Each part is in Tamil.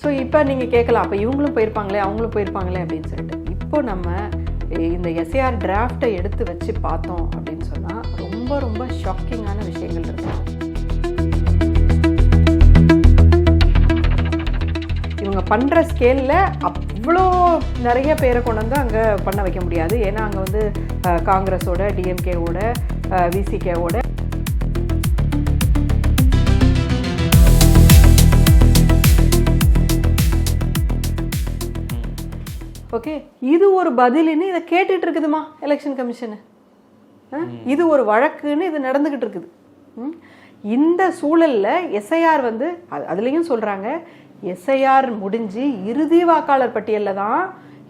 ஸோ இப்போ நீங்கள் கேட்கலாம், அப்போ இவங்களும் போயிருப்பாங்களே அவங்களும் போயிருப்பாங்களே அப்படின்னு சொல்லிட்டு. இப்போ நம்ம இந்த எஸ்ஏஆர் டிராஃப்டை எடுத்து வச்சு பார்த்தோம் அப்படின்னு சொன்னால் ரொம்ப ரொம்ப ஷாக்கிங்கான விஷயங்கள் இருக்கு. இவங்க பண்ணுற ஸ்கேலில் அவ்வளோ நிறைய பேரை கொண்டு வந்து அங்கே பண்ண வைக்க முடியாது. ஏன்னா அங்கே வந்து காங்கிரஸோட, டிஎம்கேவோட, விசிகேவோட ஓகே, இது ஒரு பதிலுன்னு இதை கேட்டுட்டு இருக்குதுமா எலெக்ஷன் கமிஷனு. இது ஒரு வழக்குன்னு இது நடந்துக்கிட்டு இருக்குது. இந்த சூழலில் எஸ்ஐஆர் வந்து அதுலேயும் சொல்கிறாங்க, எஸ்ஐஆர் முடிஞ்சு இறுதி வாக்காளர் பட்டியலில் தான்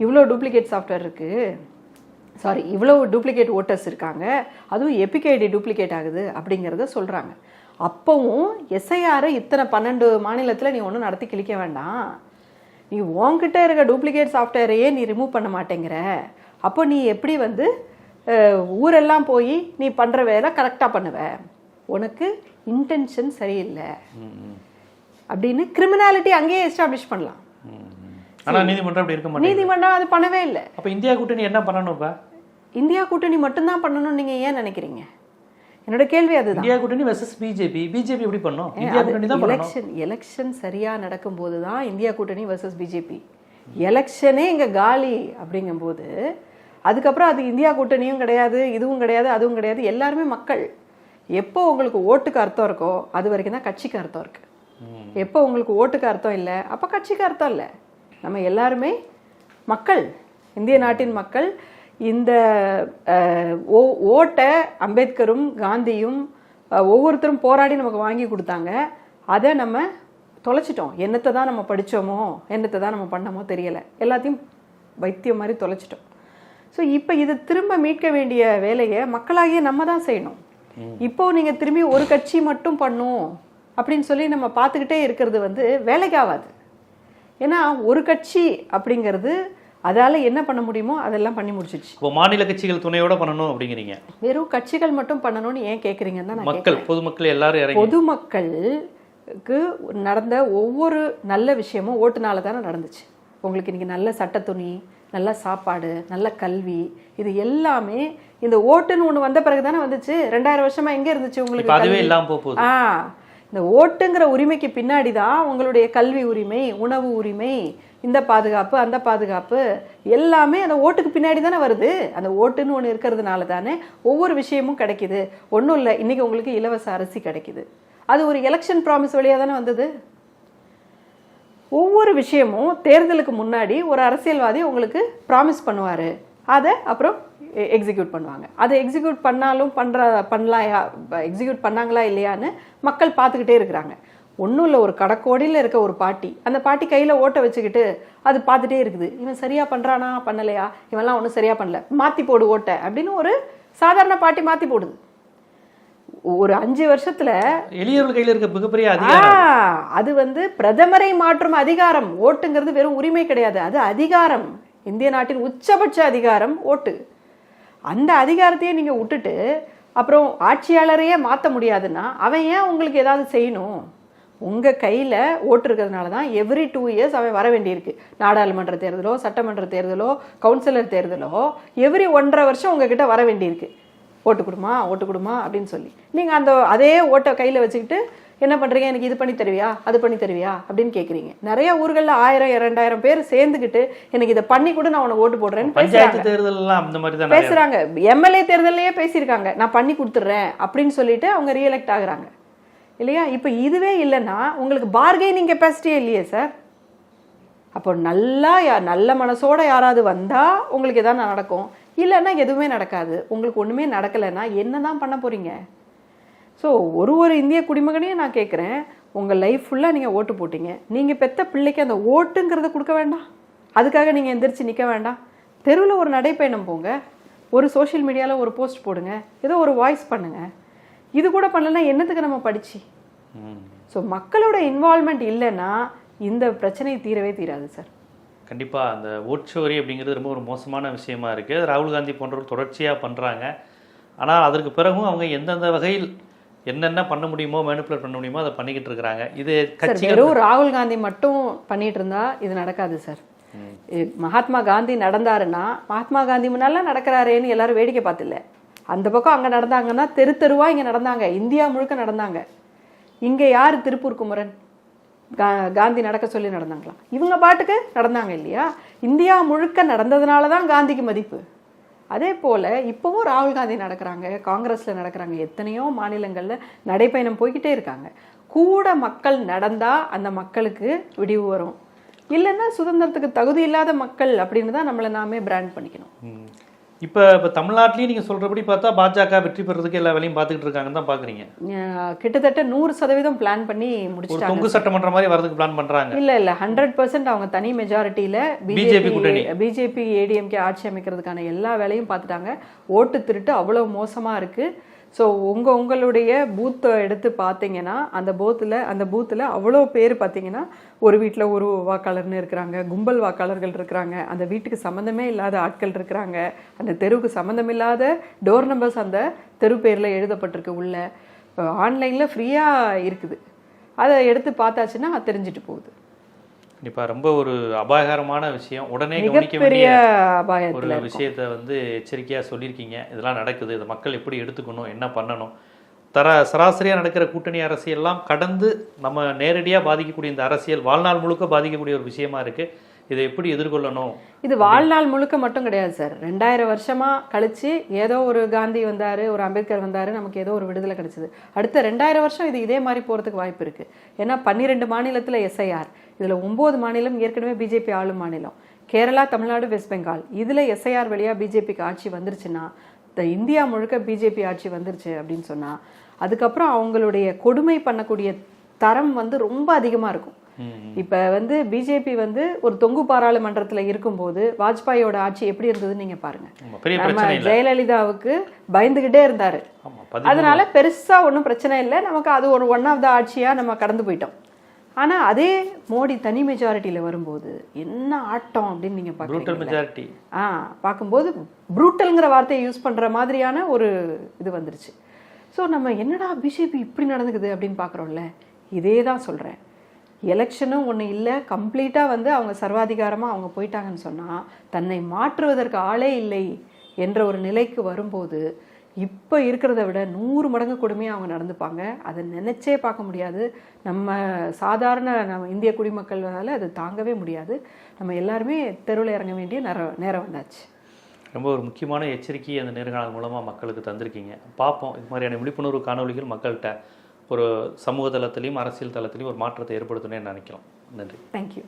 இவ்வளோ டூப்ளிகேட் சாஃப்ட்வேர் இருக்குது, சாரி இவ்வளோ டூப்ளிகேட் ஓட்டர்ஸ் இருக்காங்க, அதுவும் எபிகேடி டூப்ளிகேட் ஆகுது அப்படிங்கிறத சொல்கிறாங்க. அப்போவும் எஸ்ஐஆரை இத்தனை 12 மாநிலத்தில் நீ ஒன்றும் நடத்தி கிழிக்க வேண்டாம், நீ உன்கிட்ட இருக்க டூப்ளிகேட் சாஃப்ட்வேரையே நீ ரிமூவ் பண்ண மாட்டேங்கிற, அப்போ நீ எப்படி வந்து ஊரெல்லாம் போய் நீ பண்ணுற வேலை கரெக்டாக பண்ணுவ, உனக்கு இன்டென்ஷன் சரியில்லை அப்படின்னு கிரிமினாலிட்டி அங்கேயே எஸ்டாப்ளிஷ் பண்ணலாம். ஆனால் நீதிமன்றம் அப்படி இருக்க மாட்டேங்குது. நீதிமன்றம் அது பண்ணவே இல்லை. அப்போ இந்தியா கூட்டணி என்ன பண்ணணும்? இப்போ இந்தியா கூட்டணி மட்டும்தான் பண்ணணும்னு நீங்கள் ஏன் நினைக்கிறீங்க? என்னோட கேள்வி அதுதான். இந்தியா கூட்டணி வெர்சஸ் பிஜேபி எப்படி பண்ணும்? இந்தியா கூட்டணி தான் பண்ணணும். எலெக்ஷன் சரியா நடக்கும்போது தான் இந்தியா கூட்டணி வெர்சஸ் பிஜேபி. எலெக்ஷனே இங்க காலி அப்படிங்கும்போது அதுக்கப்புறம் அது இந்தியா கூட்டணியும் கிடையாது, இதுவும் கிடையாது, அதுவும் கிடையாது. எல்லாருமே மக்கள். எப்போ உங்களுக்கு ஓட்டுக்கு அர்த்தம் இருக்கோ அது வரைக்கும் தான் கட்சிக்கு அர்த்தம் இருக்கு. எப்போ உங்களுக்கு ஓட்டுக்கு அர்த்தம் இல்லை அப்போ கட்சிக்கு அர்த்தம் இல்லை. நம்ம எல்லாருமே மக்கள், இந்திய நாட்டின் மக்கள். இந்த ஓட்டை அம்பேத்கரும் காந்தியும் ஒவ்வொருத்தரும் போராடி நமக்கு வாங்கி கொடுத்தாங்க. அதை நம்ம தொலைச்சிட்டோம். என்னத்தை தான் நம்ம படித்தோமோ, என்னத்தை தான் நம்ம பண்ணமோ தெரியலை, எல்லாத்தையும் வைத்தியம் மாதிரி தொலைச்சிட்டோம். ஸோ இப்போ இதை திரும்ப மீட்க வேண்டிய வேலையை மக்களாகிய நம்ம தான் செய்யணும். இப்போ நீங்கள் திரும்பி ஒரு கட்சி மட்டும் பண்ணும் அப்படின்னு சொல்லி நம்ம பார்த்துக்கிட்டே இருக்கிறது வந்து வேலைக்கு ஆகாது. ஏன்னா ஒரு கட்சி அப்படிங்கிறது அதால என்ன பண்ண முடியுமோ அதெல்லாம் பண்ணி முடிச்சிடுச்சு. இப்போ மாநில கட்சிகள் துணையோட பண்ணணும் அப்படிங்கிறீங்க. வெறும் கட்சிகள் மட்டும் பண்ணணும்னு ஏன் கேட்குறீங்கன்னு தான் மக்கள், பொதுமக்கள் எல்லாரும் இறங்கி, பொதுமக்களுக்கு நடந்த ஒவ்வொரு நல்ல விஷயமும் ஓட்டுனால தானே நடந்துச்சு. உங்களுக்கு இன்னைக்கு நல்ல சட்ட துணி, நல்ல சாப்பாடு, நல்ல கல்வி, இது எல்லாமே இந்த ஓட்டுன்னு ஒன்று வந்த பிறகு தானே வந்துச்சு. 2000 வருஷமா எங்கே இருந்துச்சு உங்களுக்கு? அதுவே இல்லாம போகுது. இந்த ஓட்டுங்கிற உரிமைக்கு பின்னாடி தான் உங்களுடைய கல்வி உரிமை, உணவு உரிமை, இந்த பாதுகாப்பு, அந்த பாதுகாப்பு எல்லாமே அந்த ஓட்டுக்கு பின்னாடி தானே வருது. அந்த ஓட்டுன்னு ஒன்று இருக்கிறதுனால தானே ஒவ்வொரு விஷயமும் கிடைக்குது. ஒன்றும் இல்லை, இன்னைக்கு உங்களுக்கு இலவச அரிசி கிடைக்குது, அது ஒரு எலெக்ஷன் ப்ராமிஸ் வழியாக தானே வந்தது. ஒவ்வொரு விஷயமும் தேர்தலுக்கு முன்னாடி ஒரு அரசியல்வாதி உங்களுக்கு ப்ராமிஸ் பண்ணுவார், அதை அப்புறம் எக்ஸிக்யூட் பண்ணுவாங்க. அதை எக்ஸிக்யூட் எக்ஸிக்யூட் பண்ணாங்களா இல்லையான்னு மக்கள் பார்த்துக்கிட்டே இருக்கிறாங்க. ஒன்றும் இல்லை, ஒரு கடக்கோடியில் இருக்க ஒரு பாட்டி, அந்த பாட்டி கையில் ஓட்டை வச்சுக்கிட்டு அது பார்த்துட்டே இருக்குது. இவன் சரியா பண்ணுறானா பண்ணலையா, இவன்லாம் ஒன்றும் சரியா பண்ணல, மாற்றி போடு ஓட்டை அப்படின்னு ஒரு சாதாரண பாட்டி மாற்றி போடுது. ஒரு 5 வருஷத்துல எளியவர்கள் கையில் இருக்க மிகப்பெரிய அதிகாரம் அது வந்து பிரதமரை மாற்றும் அதிகாரம். ஓட்டுங்கிறது வெறும் உரிமை கிடையாது, அது அதிகாரம். இந்திய நாட்டின் உச்சபட்ச அதிகாரம் ஓட்டு. அந்த அதிகாரத்தையே நீங்க விட்டுட்டு அப்புறம் ஆட்சியாளரையே மாற்ற முடியாதுன்னா அவன் ஏன் உங்களுக்கு ஏதாவது செய்யணும்? உங்க கையில ஓட்டு இருக்கிறதுனால தான் எவ்ரி 2 இயர்ஸ் அவன் வர வேண்டியிருக்கு. நாடாளுமன்ற தேர்தலோ, சட்டமன்ற தேர்தலோ, கவுன்சிலர் தேர்தலோ எவ்ரி 1.5 வருஷம் உங்ககிட்ட வர வேண்டியிருக்கு. ஓட்டு கொடுமா, ஓட்டு கொடுமா அப்படின்னு சொல்லி நீங்க அதே ஓட்டை கையில வச்சுக்கிட்டு என்ன பண்றீங்க? எனக்கு இது பண்ணி தருவியா, அது பண்ணி தருவியா அப்படின்னு கேட்குறீங்க. நிறைய ஊர்களில் 1000-2000 பேர் சேர்ந்துக்கிட்டு எனக்கு இதை பண்ணி கூட நான் உனக்கு ஓட்டு போடுறேன்னு பேசுறாங்க. எம்எல்ஏ தேர்தலையே பேசியிருக்காங்க, நான் பண்ணி கொடுத்துட்றேன் அப்படின்னு சொல்லிட்டு அவங்க ரீஎலெக்ட் ஆகுறாங்க இல்லையா? இப்போ இதுவே இல்லைன்னா உங்களுக்கு பார்கெனிங் கெப்பாசிட்டியே இல்லையே சார். அப்போ நல்ல மனசோட யாராவது வந்தா உங்களுக்கு எதாவது நடக்கும், இல்லைன்னா எதுவுமே நடக்காது. உங்களுக்கு ஒண்ணுமே நடக்கலைன்னா என்னதான் பண்ண போறீங்க? ஸோ ஒரு இந்திய குடிமகனையும் நான் கேட்குறேன், உங்கள் லைஃப் ஃபுல்லாக நீங்கள் ஓட்டு போட்டீங்க, நீங்கள் பெற்ற பிள்ளைக்கு அந்த ஓட்டுங்கிறத கொடுக்க வேண்டாம்? அதுக்காக நீங்கள் எந்திரிச்சு நிற்க வேண்டாம்? தெருவில் ஒரு நடைப்பயணம் போங்க, ஒரு சோஷியல் மீடியாவில் ஒரு போஸ்ட் போடுங்க, ஏதோ ஒரு வாய்ஸ் பண்ணுங்க. இது கூட பண்ணலன்னா என்னத்துக்கு நம்ம படிச்சு? ஸோ மக்களோட இன்வால்மெண்ட் இல்லைன்னா இந்த பிரச்சனை தீரவே தீராது சார். கண்டிப்பாக அந்த ஓட்சோரி அப்படிங்கிறது ரொம்ப ஒரு மோசமான விஷயமா இருக்குது. ராகுல் காந்தி போன்றவர்கள் தொடர்ச்சியாக பண்ணுறாங்க. ஆனால் அதற்கு பிறகும் அவங்க எந்தெந்த வகையில் என்னென்ன பண்ண முடியுமோ மேனிப்புலேட் பண்ண முடியுமோ அதை பண்ணிக்கிட்டு இருக்கிறாங்க. இது சார் கட்சிகள் வெறும் ராகுல் காந்தி மட்டும் பண்ணிட்டு இருந்தா இது நடக்காது சார். மகாத்மா காந்தி நடந்தாருன்னா மகாத்மா காந்தி முன்னாலாம் நடக்கிறாரேன்னு எல்லாரும் வேடிக்கை பார்த்தில்ல. அந்த பக்கம் அங்கே நடந்தாங்கன்னா தெரு தெருவா இங்கே நடந்தாங்க, இந்தியா முழுக்க நடந்தாங்க. இங்கே யார் திருப்பூர் குமரன் காந்தி நடக்க சொல்லி நடந்தாங்களா? இவங்க பாட்டுக்கு நடந்தாங்க இல்லையா? இந்தியா முழுக்க நடந்ததுனால தான் காந்திக்கு மதிப்பு. அதே போல் இப்போவும் ராகுல் காந்தி நடக்கிறாங்க, காங்கிரஸில் நடக்கிறாங்க, எத்தனையோ மாநிலங்களில் நடைப்பயணம் போய்கிட்டே இருக்காங்க. கூட மக்கள் நடந்தால் அந்த மக்களுக்கு விடிவு வரும். இல்லைன்னா சுதந்திரத்துக்கு தகுதி இல்லாத மக்கள் அப்படின்னு தான் நம்மளை நாமே பிராண்ட் பண்ணிக்கணும். இப்போ தமிழ்நாட்டிலையும் நீங்கள் சொல்கிறபடி பார்த்தா பாஜக வெற்றி பெறதுக்கு எல்லா வேலையும் பார்த்துக்கிட்டு இருக்காங்கன்னு தான் பார்க்குறீங்க. கிட்டத்தட்ட 100% பிளான் பண்ணி முடிச்சிட்டாங்க. தொங்கு சட்டமன்ற மாதிரி வரதுக்கு பிளான் பண்ணுறாங்க. இல்லை 100% அவங்க தனி மெஜாரிட்டியில் பிஜேபி ஏடிஎம்கே ஆட்சி அமைக்கிறதுக்கான எல்லா வேலையும் பார்த்துட்டாங்க. ஓட்டு திருட்டு அவ்வளோ மோசமாக இருக்குது. ஸோ உங்களுடைய பூத்தை எடுத்து பார்த்தீங்கன்னா அந்த பூத்தில் அவ்வளோ பேர் பார்த்தீங்கன்னா ஒரு வீட்டில் ஒரு வாக்காளர்னு இருக்கிறாங்க, கும்பல் வாக்காளர்கள் இருக்கிறாங்க, அந்த வீட்டுக்கு சம்மந்தமே இல்லாத ஆட்கள் இருக்கிறாங்க, அந்த தெருவுக்கு சம்மந்தம் இல்லாத டோர் நம்பர்ஸ் அந்த தெரு பேரில் எழுதப்பட்டிருக்கு, உள்ள ஆன்லைனில் ஃப்ரீயாக இருக்குது. அதை எடுத்து பார்த்தாச்சுன்னா தெரிஞ்சுட்டு போகுது. கண்டிப்பாக ரொம்ப ஒரு அபாயகரமான விஷயம். உடனே கவனிக்க வேண்டிய ஒரு விஷயத்தை வந்து எச்சரிக்கையாக சொல்லியிருக்கீங்க. இதெல்லாம் நடக்குது, இதை மக்கள் எப்படி எடுத்துக்கணும், என்ன பண்ணணும். சராசரியாக நடக்கிற கூட்டணி அரசியல்லாம் கடந்து நம்ம நேரடியாக பாதிக்கக்கூடிய இந்த அரசியல் வாழ்நாள் முழுக்க பாதிக்கக்கூடிய ஒரு விஷயமா இருக்குது. இதை எப்படி எதிர்கொள்ளணும்? இது வாழ்நாள் முழுக்க மட்டும் கிடையாது சார். 2000 வருஷமாக கழிச்சு ஏதோ ஒரு காந்தி வந்தார், ஒரு அம்பேத்கர் வந்தார், நமக்கு ஏதோ ஒரு விடுதலை கிடைச்சிது. அடுத்த 2000 வருஷம் இது இதே மாதிரி போகிறதுக்கு வாய்ப்பு இருக்குது. ஏன்னா 12 மாநிலத்தில் எஸ்ஐஆர், இதில் 9 மாநிலம் ஏற்கனவே பிஜேபி ஆளும் மாநிலம், கேரளா, தமிழ்நாடு, வெஸ்ட் பெங்கால். இதில் எஸ்ஐஆர் வழியாக பிஜேபிக்கு ஆட்சி வந்துருச்சுன்னா, இந்தியா முழுக்க பிஜேபி ஆட்சி வந்துருச்சு அப்படின்னு சொன்னால் அதுக்கப்புறம் அவங்களுடைய கொடுமை பண்ணக்கூடிய தரம் வந்து ரொம்ப அதிகமாக இருக்கும். இப்போ வந்து பிஜேபி வந்து ஒரு தொங்கு பாராளுமன்றத்தில் இருக்கும்போது வாஜ்பாயோட ஆட்சி எப்படி இருந்ததுன்னு நீங்கள் பாருங்கள். நம்ம ஜெயலலிதாவுக்கு பயந்துக்கிட்டே இருந்தார், அதனால பெருசாக ஒன்றும் பிரச்சனை இல்லை, நமக்கு அது ஒரு ஒன் ஆஃப் த ஆட்சியாக நம்ம கடந்து போயிட்டோம். ஆனால் அதே மோடி தனி மெஜாரிட்டியில் வரும்போது என்ன ஆட்டம் அப்படின்னு நீங்கள் பார்க்கும்போது ப்ரூட்டல்ங்கிற வார்த்தையை யூஸ் பண்ணுற மாதிரியான ஒரு இது வந்துருச்சு. ஸோ நம்ம என்னடா பிஜேபி இப்படி நடந்துக்குது அப்படின்னு பார்க்குறோம்ல, இதே தான் சொல்கிறேன். எலெக்ஷனும் ஒன்று இல்லை, கம்ப்ளீட்டாக வந்து அவங்க சர்வாதிகாரமாக அவங்க போயிட்டாங்கன்னு சொன்னால் தன்னை மாற்றுவதற்கு ஆளே இல்லை என்ற ஒரு நிலைக்கு வரும்போது இப்போ இருக்கிறத விட 100 மடங்கு கொடுமையாக அவங்க நடந்துப்பாங்க. அதை நினச்சே பார்க்க முடியாது. நம்ம சாதாரண இந்திய குடிமக்கள்னால அது தாங்கவே முடியாது. நம்ம எல்லாருமே தெருவில் இறங்க வேண்டிய நேரம் வந்தாச்சு. ரொம்ப ஒரு முக்கியமான எச்சரிக்கை அந்த நேர்காணல் மூலமாக மக்களுக்கு தந்திருக்கீங்க. பார்ப்போம் இது மாதிரியான விழிப்புணர்வு காணொலிகள் மக்கள்கிட்ட ஒரு சமூக தளத்திலையும் அரசியல் தளத்திலையும் ஒரு மாற்றத்தை ஏற்படுத்தணும்னு நினைக்கிறோம். நன்றி. தேங்க்யூ.